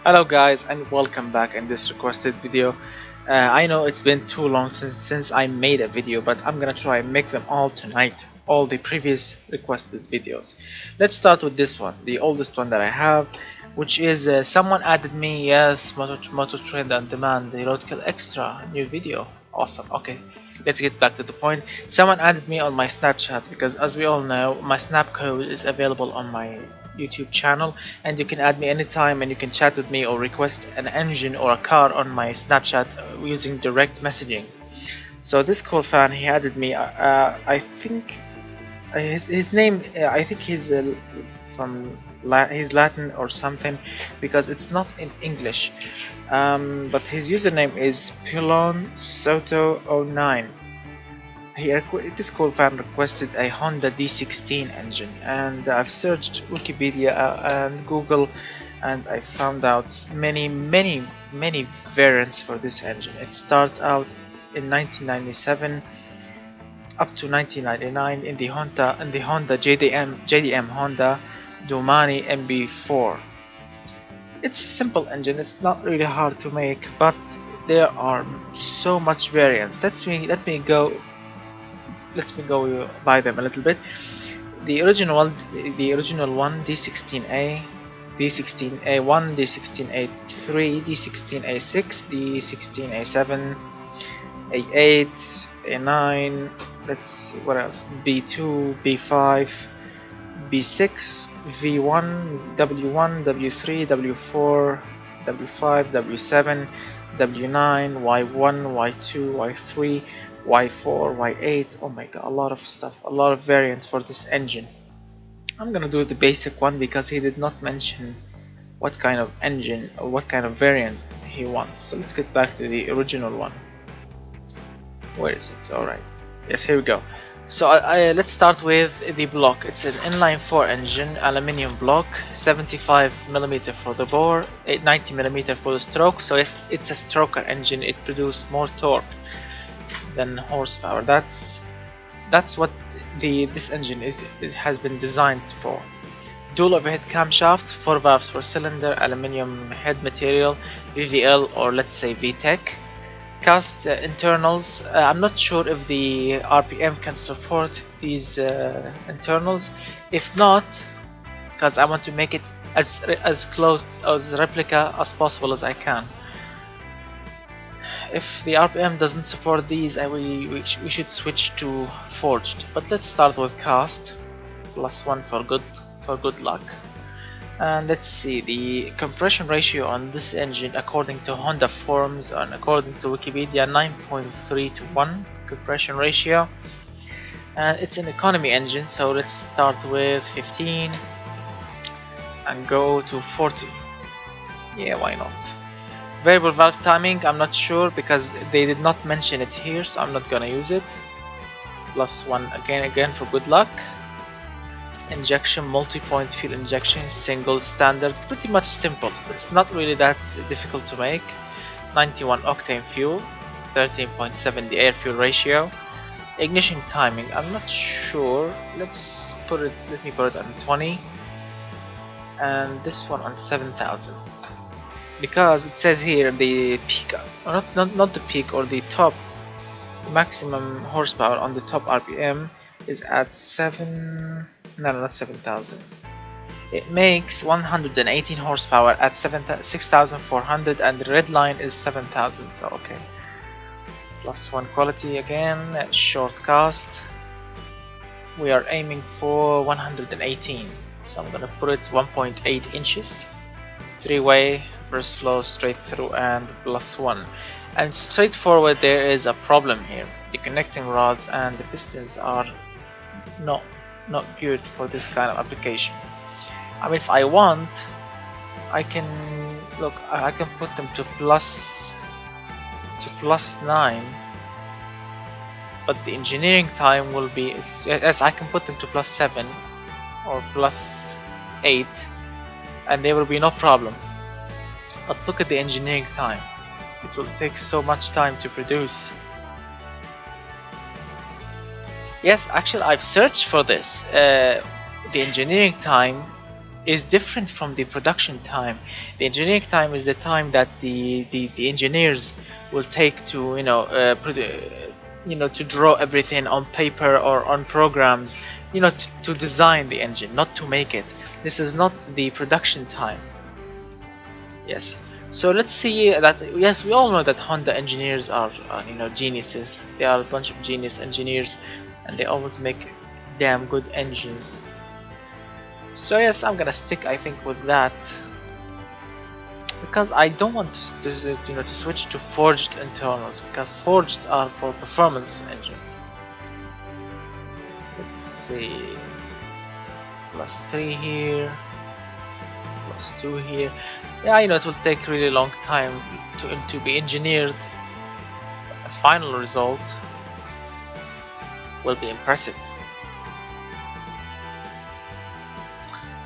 Hello guys and welcome back in this requested video. I know it's been too long since I made a video, but I'm gonna try and make them all tonight, all the previous requested videos. Let's start with this one, the oldest one that I have, which is someone added me. Yes, Moto Trend on Demand, the Roadkill Extra new video. Awesome. Okay, let's get back to the point. Someone added me on my Snapchat because, as we all know, my Snap code is available on my YouTube channel, and you can add me anytime and you can chat with me or request an engine or a car on my Snapchat using direct messaging. So this cool fan, he added me. I think his name, I think he's he's Latin or something, because it's not in English, but his username is Pilon Soto 09. This cool fan requested a Honda D16 engine, and I've searched Wikipedia and Google, and I found out many variants for this engine. It started out in 1997 up to 1999 in the Honda JDM Honda Domani MB4. It's a simple engine. It's not really hard to make, but there are so much variants. Let me go by them a little bit. The original one, D16A, D16A1, D16A3, D16A6, D16A7, A8, A9. Let's see what else. B2, B5, B6, V1, W1, W3, W4, W5, W7, W9, Y1, Y2, Y3, Y4, Y8. Oh my god, a lot of stuff, a lot of variants for this engine. I'm gonna do the basic one because he did not mention what kind of engine or what kind of variants he wants. So let's get back to the original one. Where is it? Alright, yes, here we go. So let's start with the block. It's an inline 4 engine, aluminium block, 75mm for the bore, 90mm for the stroke. So it's a stroker engine. It produces more torque than horsepower. That's what this engine has been designed for. Dual overhead camshaft, 4 valves per cylinder, aluminium head material, VVL or let's say VTEC. Cast internals. I'm not sure if the RPM can support these internals. If not, because I want to make it as close as replica as possible as I can. If the RPM doesn't support these, we should switch to forged. But let's start with cast, +1 for good luck. And let's see the compression ratio on this engine according to Honda forums and according to Wikipedia, 9.3 to 1 compression ratio. And it's an economy engine, so let's start with 15 and go to 40. Yeah, why not? Variable valve timing, I'm not sure because they did not mention it here, so I'm not gonna use it. +1 again for good luck. Injection, multi-point fuel injection, single, standard, pretty much simple. It's not really that difficult to make. 91 octane fuel, 13.7 the air fuel ratio. Ignition timing, I'm not sure. Let me put it on 20, and this one on 7,000. Because it says here the peak, or not the peak, or the top maximum horsepower on the top RPM is at 7,000. It makes 118 horsepower at 6,400, and the red line is 7,000. So okay, +1 quality again. Short cast, we are aiming for 118, so I'm gonna put it 1.8 inches. 3-way, reverse flow, straight through, and +1. And straightforward, there is a problem here. The connecting rods and the pistons are not good for this kind of application. I mean, if I want, I can put them to +9, but the engineering time will be, yes, I can put them to +7 or +8, and there will be no problem. But look at the engineering time. It will take so much time to produce. Yes, actually I've searched for this. The engineering time is different from the production time. The engineering time is the time that the engineers will take to to draw everything on paper or on programs, to design the engine, not to make it. This is not the production time. Yes. So let's see that. Yes, we all know that Honda engineers are geniuses. They are a bunch of genius engineers, and they always make damn good engines. So yes, I'm gonna stick, I think, with that, because I don't want to switch to forged internals, because forged are for performance engines. Let's see, +3 here, +2 here. Yeah, it will take really long time to be engineered, but the final result will be impressive.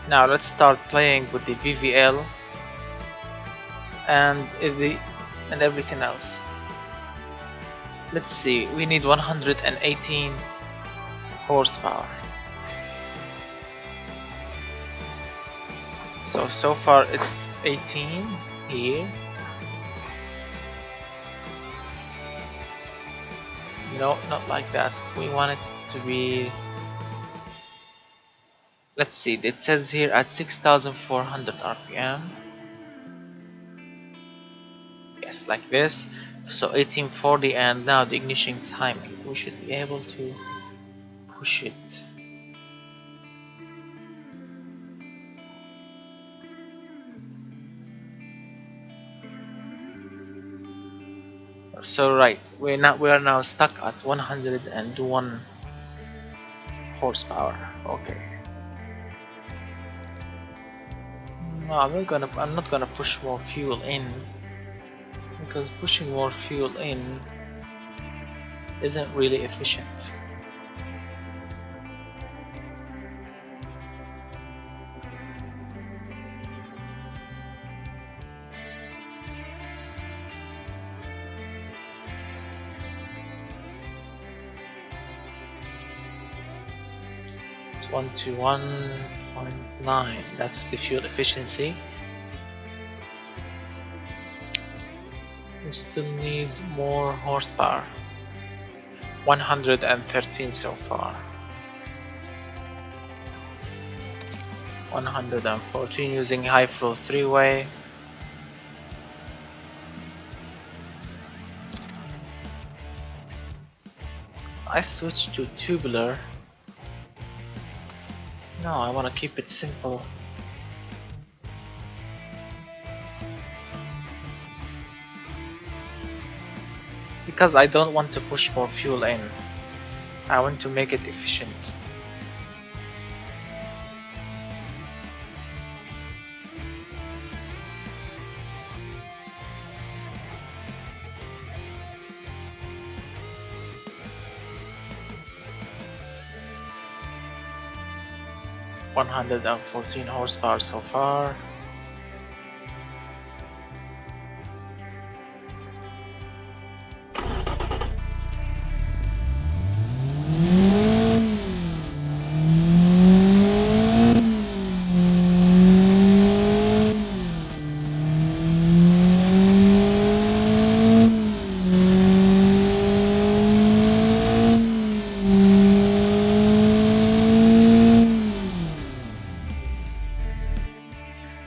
Now let's start playing with the VVL and everything else. Let's see, we need 118 horsepower. So far it's 18 here. No, not like that. We want it to be, let's see, it says here at 6,400 RPM. Yes, like this. So 1840, and now the ignition timing. We should be able to push it. So right, we are now stuck at 101 horsepower. Okay. No, I'm not gonna push more fuel in, because pushing more fuel in isn't really efficient. It's 121.9. That's the fuel efficiency. We still need more horsepower. 113 so far. 114 using high flow 3-way. I switch to tubular. No, I want to keep it simple. Because I don't want to push more fuel in. I want to make it efficient. (114 horsepower so far).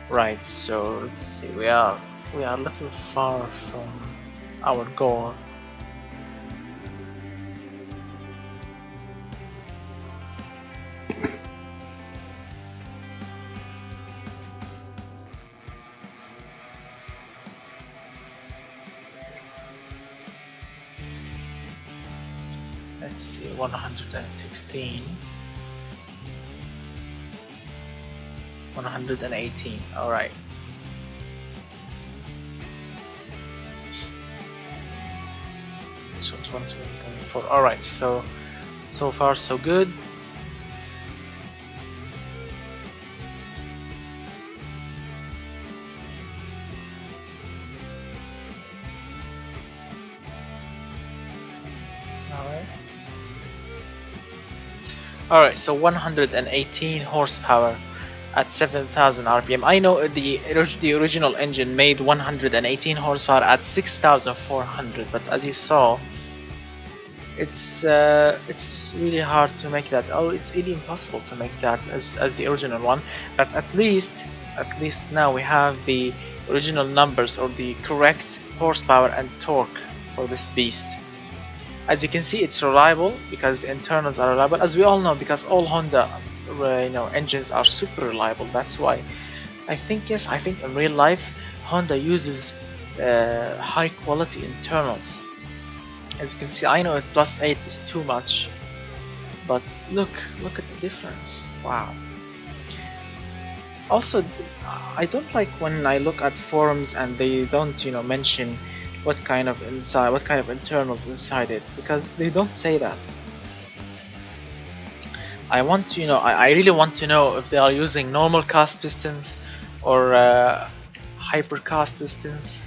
Right, so let's see, we are a little far from our goal. Let's see, 116. 118. All right. So 21.4. All right. So far so good. All right. So 118 horsepower. at 7,000 rpm. I know the original engine made 118 horsepower at 6,400, but as you saw, it's really hard to make that. Oh, it's really impossible to make that as the original one. But at least now we have the original numbers, or the correct horsepower and torque for this beast. As you can see, it's reliable because the internals are reliable, as we all know, because all Honda engines are super reliable. That's why I think in real life Honda uses high quality internals. As you can see, I know +8 is too much, but look at the difference. Wow. Also, I don't like when I look at forums and they don't mention what kind of internals inside it, because they don't say that. I want to I really want to know if they are using normal cast pistons, or hyper cast pistons,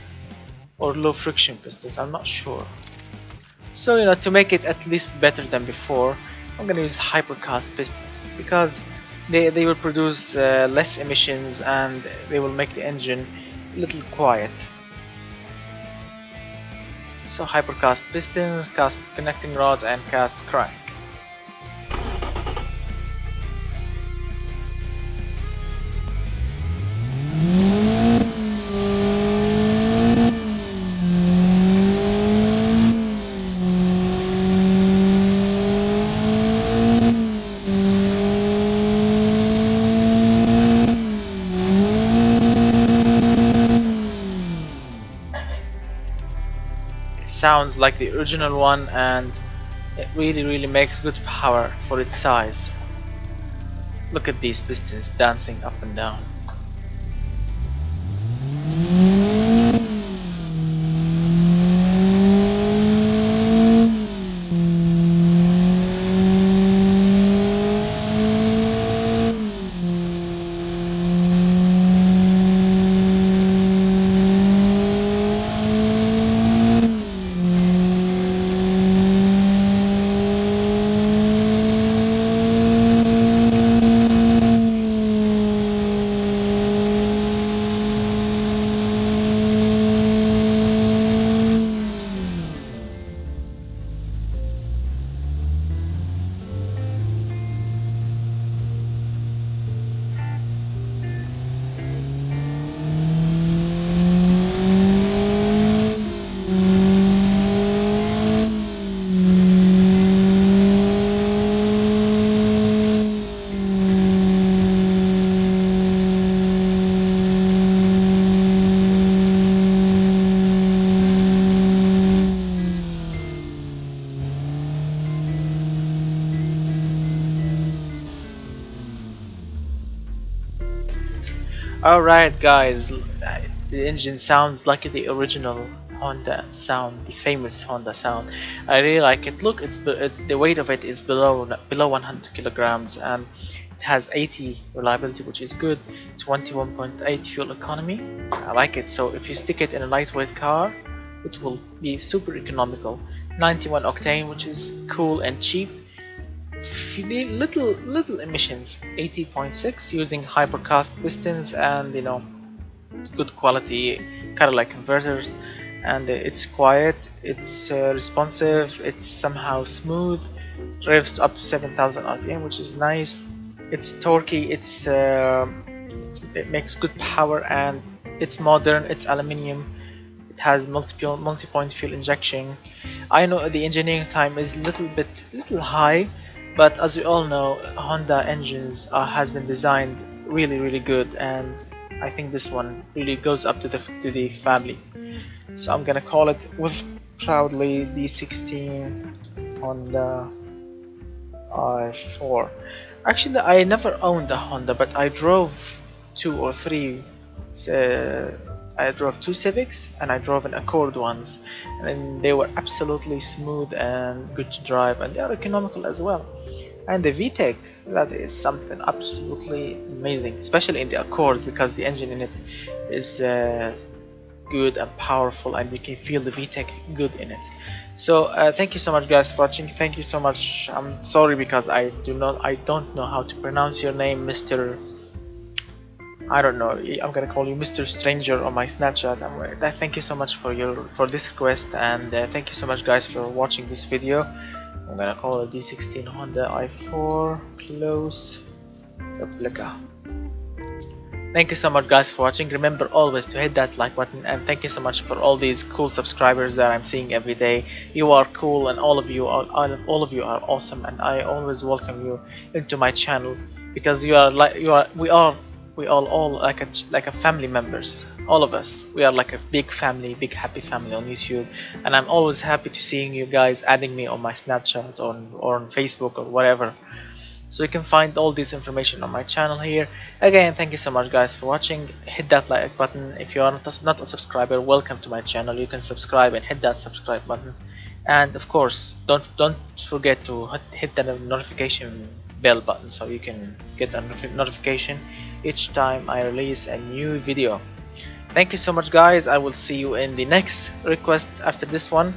or low friction pistons. I'm not sure. So to make it at least better than before, I'm gonna use hypercast pistons, because they will produce less emissions, and they will make the engine a little quiet. So hypercast pistons, cast connecting rods, and cast crank. Sounds like the original one, and it really makes good power for its size. Look at these pistons dancing up and down. Alright guys, the engine sounds like the original Honda sound, the famous Honda sound. I really like it. Look, the weight of it is below 100 kilograms, and it has 80 reliability, which is good. 21.8 fuel economy. I like it. So if you stick it in a lightweight car, it will be super economical. 91 octane, which is cool and cheap. Little emissions, 80.6, using hypercast pistons, and it's good quality catalytic converters, and it's quiet, it's responsive, it's somehow smooth, revs up to 7,000 rpm, which is nice. It's torquey, it makes good power, and it's modern, it's aluminium, it has multi-point fuel injection. I know the engineering time is little high, but as we all know, Honda engines has been designed really good, and I think this one really goes up to the family. So I'm gonna call it with proudly D16 Honda i4. Actually, I never owned a Honda, but I drove two or three. I drove two Civics, and I drove an Accord once, and they were absolutely smooth and good to drive, and they are economical as well. And the VTEC, that is something absolutely amazing, especially in the Accord, because the engine in it is good and powerful, and you can feel the VTEC good in it. So thank you so much guys for watching. Thank you so much. I'm sorry because I don't know how to pronounce your name, Mr. I don't know, I'm gonna call you Mr. Stranger on my Snapchat. Thank you so much for this request, and thank you so much guys for watching this video. I'm gonna call it D16 Honda i4 close replica. Thank you so much guys for watching. Remember always to hit that like button, and thank you so much for all these cool subscribers that I'm seeing every day. You are cool, and all of you are awesome, and I always welcome you into my channel, because we all like a family members. All of us, we are like a big family, big happy family on YouTube, and I'm always happy to seeing you guys adding me on my Snapchat or on Facebook or whatever. So you can find all this information on my channel here. Again, thank you so much guys for watching. Hit that like button. If you are not a subscriber, welcome to my channel. You can subscribe and hit that subscribe button, and of course don't forget to hit the notification bell button so you can get a notification each time I release a new video. Thank you so much guys. I will see you in the next request after this one,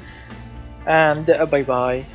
and bye bye.